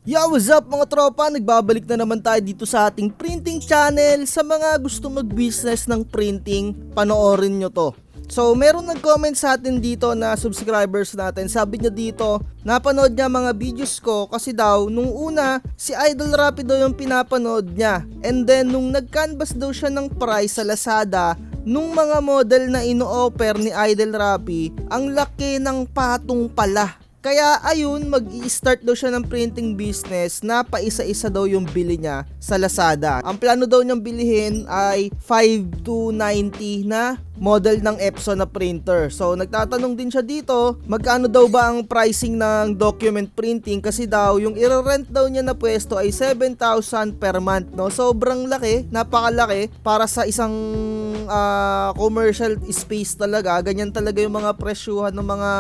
Yo, what's up mga tropa? Nagbabalik na naman tayo dito sa ating printing channel. Sa mga gusto mag-business ng printing, panoorin nyo to. So, meron nag-comment sa atin dito na subscribers natin. Sabi niya dito, napanood niya mga videos ko kasi daw, nung una, si Idol Rapido yung pinapanood niya. And then, nung nag-canvas daw siya ng price sa Lazada, nung mga model na ino-offer ni Idol Rapi, ang laki ng patong pala. Kaya ayun, mag-i-start daw siya ng printing business na paisa-isa daw yung bili niya sa Lazada. Ang plano daw niyang bilihin ay 5 to 90 na model ng Epson na printer. So nagtatanong din siya dito, magkano daw ba ang pricing ng document printing kasi daw yung i-rent daw niya na pwesto ay 7,000 per month, no? Sobrang laki, napakalaki para sa isang commercial space talaga. Ganyan talaga yung mga presyuhan ng mga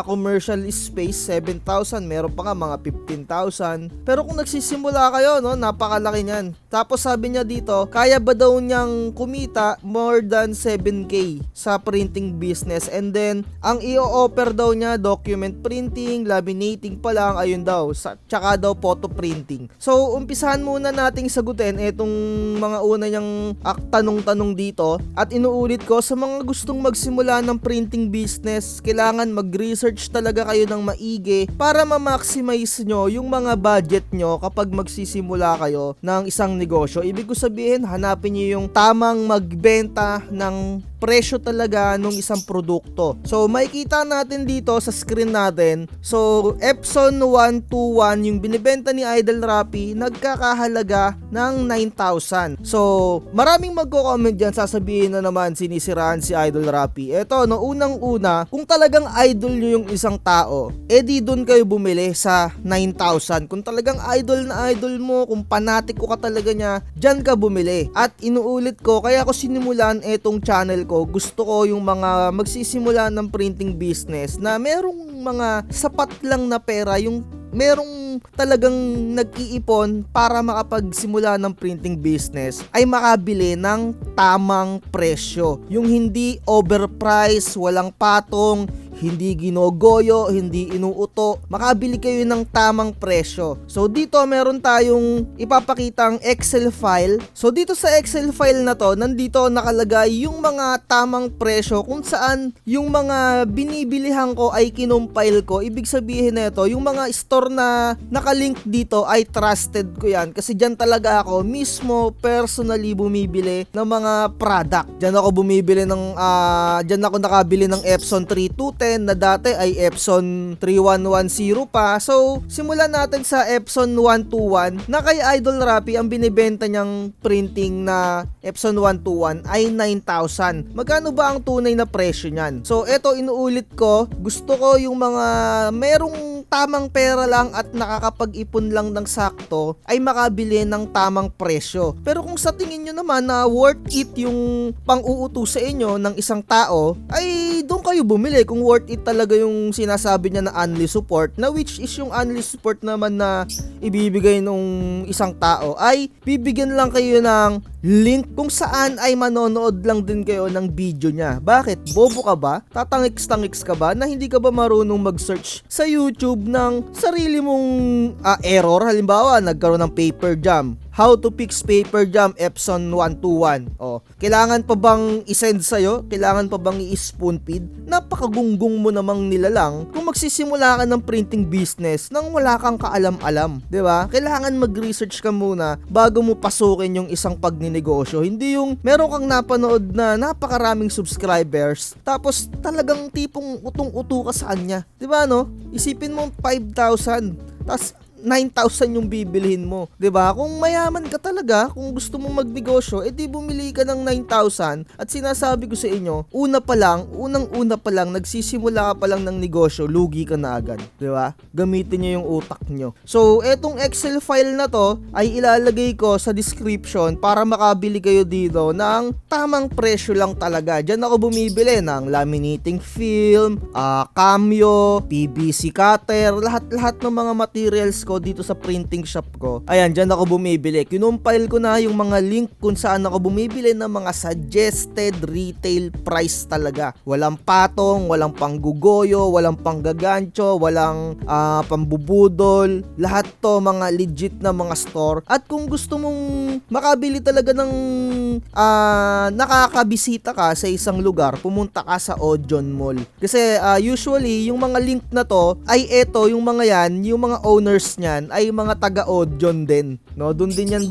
commercial space, 7,000, meron pa nga mga 15,000. Pero kung nagsisimula kayo, no, napakalaki niyan. Tapos sabi niya dito, kaya ba daw niyang kumita more than 7K sa printing business, and then ang i-offer daw niya document printing, laminating pa lang, ayun daw, tsaka daw photo printing. So umpisahan muna nating sagutin itong mga una niyang tanong-tanong dito, at inuulit ko sa mga gustong magsimula ng printing business, kailangan mag-research talaga kayo ng maigi para ma-maximize nyo yung mga budget nyo kapag magsisimula kayo ng isang negosyo. Ibig ko sabihin, hanapin nyo yung tamang magbenta ng presyo talaga nung isang produkto. So makikita natin dito sa screen natin. So Epson 121 yung binibenta ni Idol Rapi, nagkakahalaga ng 9,000. So maraming magko-comment diyan, sasabihin na naman sinisiraan si Idol Rapi. Eto, no, unang-una, kung talagang idol nyo yung isang tao, edi doon kayo bumili sa 9,000. Kung talagang idol na idol mo, kung panatiko ka talaga niya, diyan ka bumili. At inuulit ko, kaya ko sinimulan etong channel ko, gusto ko yung mga magsisimula ng printing business na merong mga sapat lang na pera, yung merong talagang nag-iipon para makapagsimula ng printing business, ay makabili ng tamang presyo. Yung hindi overpriced, walang patong, hindi ginogoyo, hindi inuuto, makabili kayo ng tamang presyo. So dito meron tayong ipapakitang Excel file. So dito sa Excel file na to, nandito nakalagay yung mga tamang presyo kung saan yung mga binibilihan ko ay kinumpile ko. Ibig sabihin nito, yung mga store na nakalink dito ay trusted ko yan, kasi dyan talaga ako mismo personally bumibili ng mga product. Dyan ako bumibili ng dyan ako nakabili ng Epson 3210 na dati ay Epson 3110 pa. So simulan natin sa Epson 121 na kay Idol Rapi ang binibenta niyang printing na Epson 121 ay 9,000. Magkano ba ang tunay na presyo niyan? So eto, inuulit ko, gusto ko yung mga merong tamang pera lang at nakakapag-ipon lang ng sakto ay makabili ng tamang presyo. Pero kung sa tingin nyo naman na worth it yung pang-uuto sa inyo ng isang tao, ay doon kayo bumili kung worth it talaga yung sinasabi niya na only support, na which is yung only support naman na ibibigay nung isang tao ay bibigyan lang kayo ng link kung saan ay manonood lang din kayo ng video niya. Bakit? Bobo ka ba? Tatangix-tangix ka ba na hindi ka ba marunong mag-search sa YouTube ng sarili mong error? Halimbawa, nagkaroon ng paper jam. How to fix paper jam Epson 121. Kailangan pa bang i-send sa'yo? Kailangan pa bang i-spoon feed? Napakagunggong mo namang nilalang kung magsisimula ka ng printing business nang wala kang kaalam-alam. Diba? Kailangan mag-research ka muna bago mo pasukin yung isang pagninegosyo. Hindi yung meron kang napanood na napakaraming subscribers tapos talagang tipong utong-uto ka sa kanya. Diba, no? Isipin mo 5,000 tapos 9,000 yung bibilhin mo. 'Di ba? Kung mayaman ka talaga, kung gusto mong magnegosyo, edi bumili ka ng 9,000. At sinasabi ko sa inyo, unang-una pa lang, nagsisimula ka pa lang ng negosyo, lugi ka na agad. 'Di ba? Gamitin niyo yung utak niyo. So, etong Excel file na to ay ilalagay ko sa description para makabili kayo dito ng tamang presyo lang talaga. Diyan ako bumibili ng laminating film, cameo, PVC cutter, lahat-lahat ng mga materials ko ko dito sa printing shop ko, ayan, dyan ako bumibili. Kinumpile ko na yung mga link kung saan ako bumibili ng mga suggested retail price talaga. Walang patong, walang panggugoyo, walang panggagancho, walang pambubudol. Lahat to mga legit na mga store. At kung gusto mong makabili talaga ng nakakabisita ka sa isang lugar, pumunta ka sa Odeon Mall. Kasi usually yung mga link na to ay eto, yung mga yan, yung mga owners niyan ay mga taga Odeon din, no? Doon din yan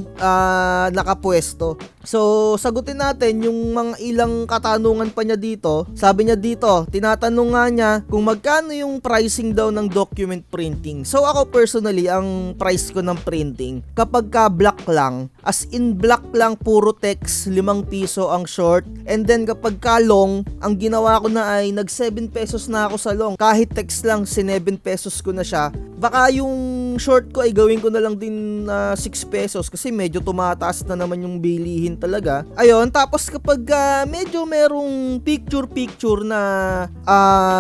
nakapwesto. So sagutin natin yung mga ilang katanungan pa niya dito. Sabi niya dito, tinatanong nga niya kung magkano yung pricing daw ng document printing. So ako personally, ang price ko ng printing, kapag ka black lang, as in black lang, puro text, 5 piso ang short. And then kapag ka long, ang ginawa ko na ay nag 7 pesos na ako sa long. Kahit text lang, 7 pesos ko na siya. Baka yung short ko ay gawin ko na lang din 6 pesos kasi medyo tumataas na naman yung bilihin talaga. Ayun, tapos kapag medyo merong picture na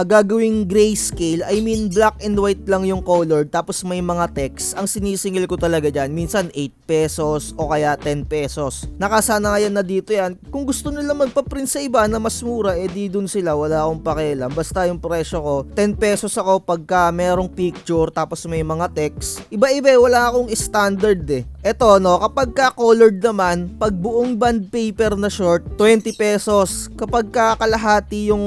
gagawing grayscale, I mean black and white lang yung color, tapos may mga text, ang sinisingil ko talaga dyan, minsan 8 pesos o kaya 10 pesos. Nakasana ngayon na dito yan. Kung gusto nila magpa-print sa iba na mas mura, di dun sila, wala akong pakialam. Basta yung presyo ko, 10 pesos ako pagka merong picture tapos may mga text. Iba-iba, wala akong standard eh. Eto, no, kapag ka colored naman, pag buong band paper na short, 20 pesos. Kapag ka kalahati yung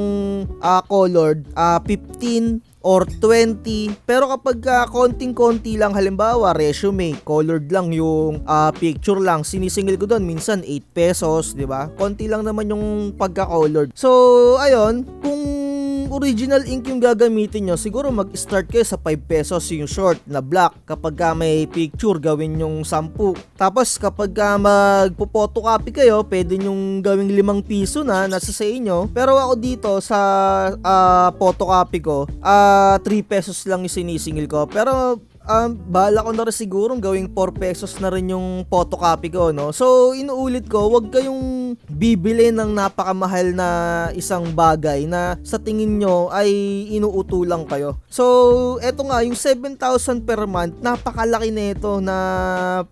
colored, 15 or 20. Pero kapag konting-konti lang, halimbawa resume, colored lang yung picture lang, sinisingil ko doon minsan 8 pesos, 'di ba? Konti lang naman yung pagka-colored. So, ayun, kung original ink yung gagamitin nyo, siguro mag-start kayo sa 5 pesos yung short na black. Kapag may picture, gawin yung 10. Tapos kapag magpo-photocopy kayo, pwede nyong gawing 5 piso na, nasa sa inyo. Pero ako dito sa photocopy ko, 3 pesos lang yung sinisingil ko. Pero bahala ko na rin sigurong gawing 4 pesos na rin yung photocopy ko, no? So, inuulit ko, wag kayong bibili ng napakamahal na isang bagay na sa tingin nyo ay inuutulang kayo. So, eto nga, yung 7,000 per month, napakalaki nito na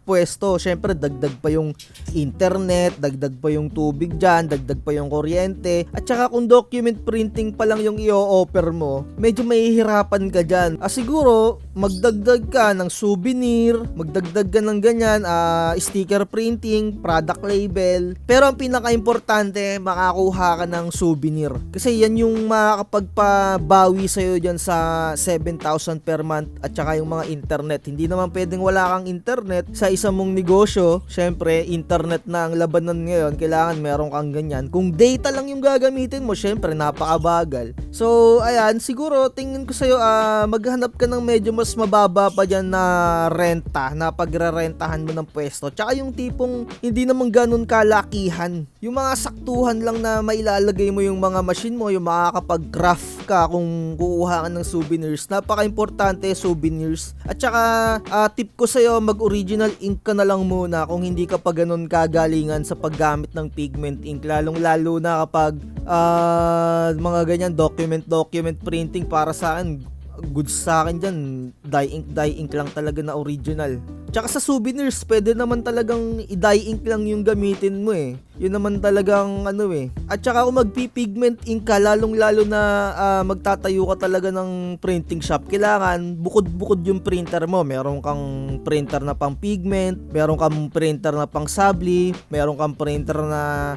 pwesto. Syempre, dagdag pa yung internet, dagdag pa yung tubig dyan, dagdag pa yung kuryente. At saka kung document printing pa lang yung i-offer mo, medyo mahihirapan ka dyan. Siguro, magdagdag ka ng souvenir, magdagdag ka ng ganyan, sticker printing, product label. Pero ang pinaka-importante, makakuha ka ng souvenir. Kasi yan yung makakapagpabawi sa'yo dyan sa 7,000 per month at saka yung mga internet. Hindi naman pwedeng wala kang internet sa isang mong negosyo. Syempre, internet na ang labanan ngayon. Kailangan meron kang ganyan. Kung data lang yung gagamitin mo, syempre, napakabagal. So, ayan, siguro, tingin ko sa'yo, maghanap ka ng medyo mas mababa pa dyan na renta, na pagrerentahan mo ng pwesto. Tsaka yung tipong hindi naman ganun kalakihan. Yung mga saktuhan lang na mailalagay mo yung mga machine mo, yung makakapag-craft ka kung kukuha ka ng souvenirs. Napaka-importante souvenirs. At tsaka tip ko sa'yo, mag-original ink ka na lang muna kung hindi ka pa ganun kagalingan sa paggamit ng pigment ink. Lalong-lalo na kapag mga ganyan document printing, para saan goods sa akin dyan, dye ink lang talaga na original. Tsaka sa souvenirs, pwede naman talagang i-dye ink lang yung gamitin mo eh. Yun naman talagang At tsaka kung magpipigment ink ka, lalong-lalo na magtatayo ka talaga ng printing shop, kailangan bukod-bukod yung printer mo. Meron kang printer na pang pigment, meron kang printer na pang sabli, meron kang printer na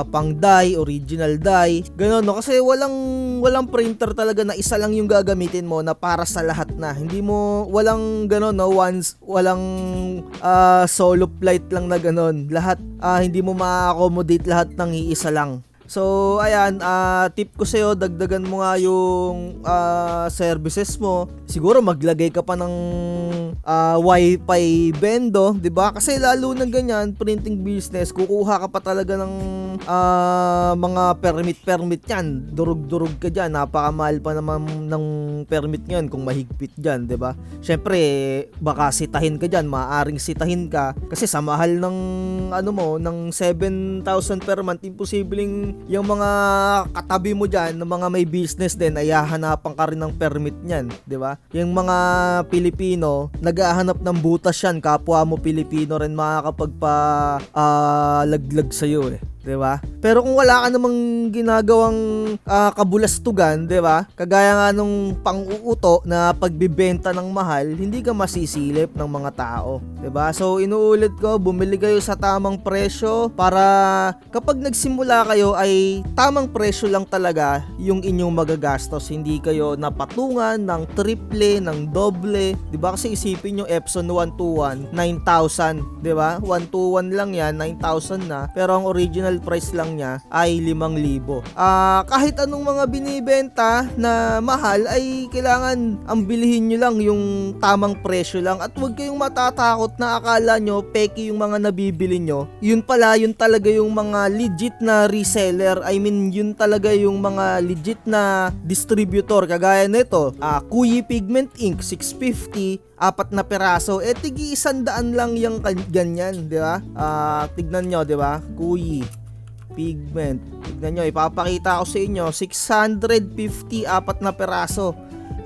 pang dye, original dye. Ganun, no? Kasi walang printer talaga na isa lang yung gagamitin mo na para sa lahat na. Hindi mo, walang ganun, no? Walang solo flight lang na ganun. Lahat, hindi mo ma-accommodate lahat ng iisa lang. So, ayan, tip ko sa'yo, dagdagan mo nga yung services mo. Siguro maglagay ka pa ng wifi bendo, 'di ba? Kasi lalo na ganyan, printing business, kukuha ka pa talaga ng mga permit yan. Durug-durug ka dyan. Napakamahal pa naman ng permit ngayon kung mahigpit dyan, 'di ba? Syempre, baka sitahin ka dyan, maaaring sitahin ka kasi sa mahal ng ng 7,000 per month, imposibleng yung mga katabi mo dyan, ng mga may business din, ay hahanapan ka rin ng permit niyan, di ba? Yung mga Pilipino, naghahanap ng butas yan, kapwa mo Pilipino rin makakapagpa-laglag sa'yo eh. 'Di ba? Pero kung wala ka namang ginagawang kabulastugan, 'di ba? Kagaya nga nung pang-uuto na pagbibenta ng mahal, hindi ka masisilip ng mga tao, 'di ba? So inuulit ko, bumili kayo sa tamang presyo para kapag nagsimula kayo ay tamang presyo lang talaga yung inyong magagastos, hindi kayo napatungan ng triple, ng doble, 'di ba? Kasi isipin nyo Epson 121, 9,000, 'di ba? 121 lang 'yan, 9,000 na. Pero ang original price lang niya ay 5,000. Kahit anong mga binibenta na mahal ay kailangan ang bilihin nyo lang yung tamang presyo lang, at huwag kayong matatakot na akala nyo peki yung mga nabibili nyo. Yun pala, yun talaga yung mga legit na reseller. I mean, yun talaga yung mga legit na distributor. Kagaya nito, Kuyi Pigment Ink 650, 4 na peraso, tigi 100 lang yung ganyan, di ba? Tignan nyo, di ba? Kuyi Pigment, tignan nyo, ipapakita ko sa inyo, 650, 4 na peraso.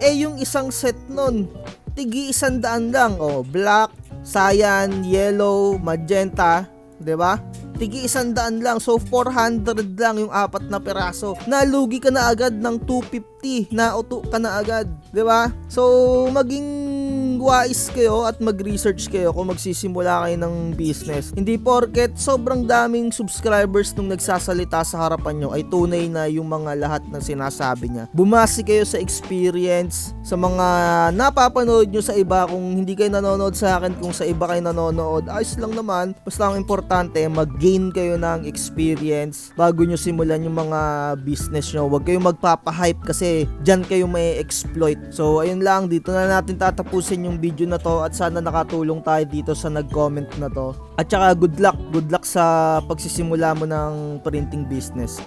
Yung isang set nun, tigi 100 lang. Black, cyan, yellow, magenta, di ba? Tigi 100 lang. So 400 lang yung 4 na peraso. Nalugi ka na agad ng 250. Nauto ka na agad, 'di ba? So maging wise kayo at mag-research kayo kung magsisimula kayo ng business. Hindi porket sobrang daming subscribers nung nagsasalita sa harapan nyo ay tunay na yung mga lahat ng sinasabi niya. Bumasi kayo sa experience, sa mga napapanood nyo sa iba. Kung hindi kayo nanonood sa akin, kung sa iba kayo nanonood, ayos lang naman. Basta ang importante, mag-gain kayo ng experience bago nyo simulan yung mga business nyo. Huwag kayong magpapahype kasi dyan kayo may exploit. So ayun lang, dito na natin tatapusin yung video na to, at sana nakatulong tayo dito sa nag-comment na to. At saka good luck sa pagsisimula mo ng printing business.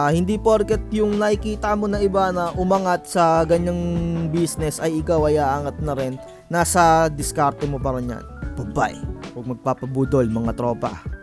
Hindi porket yung nakikita mo na iba na umangat sa ganyang business ay ikaw ay aangat na rin. Nasa diskarte mo pa rin yan. Bye-bye. Huwag magpapabudol mga tropa.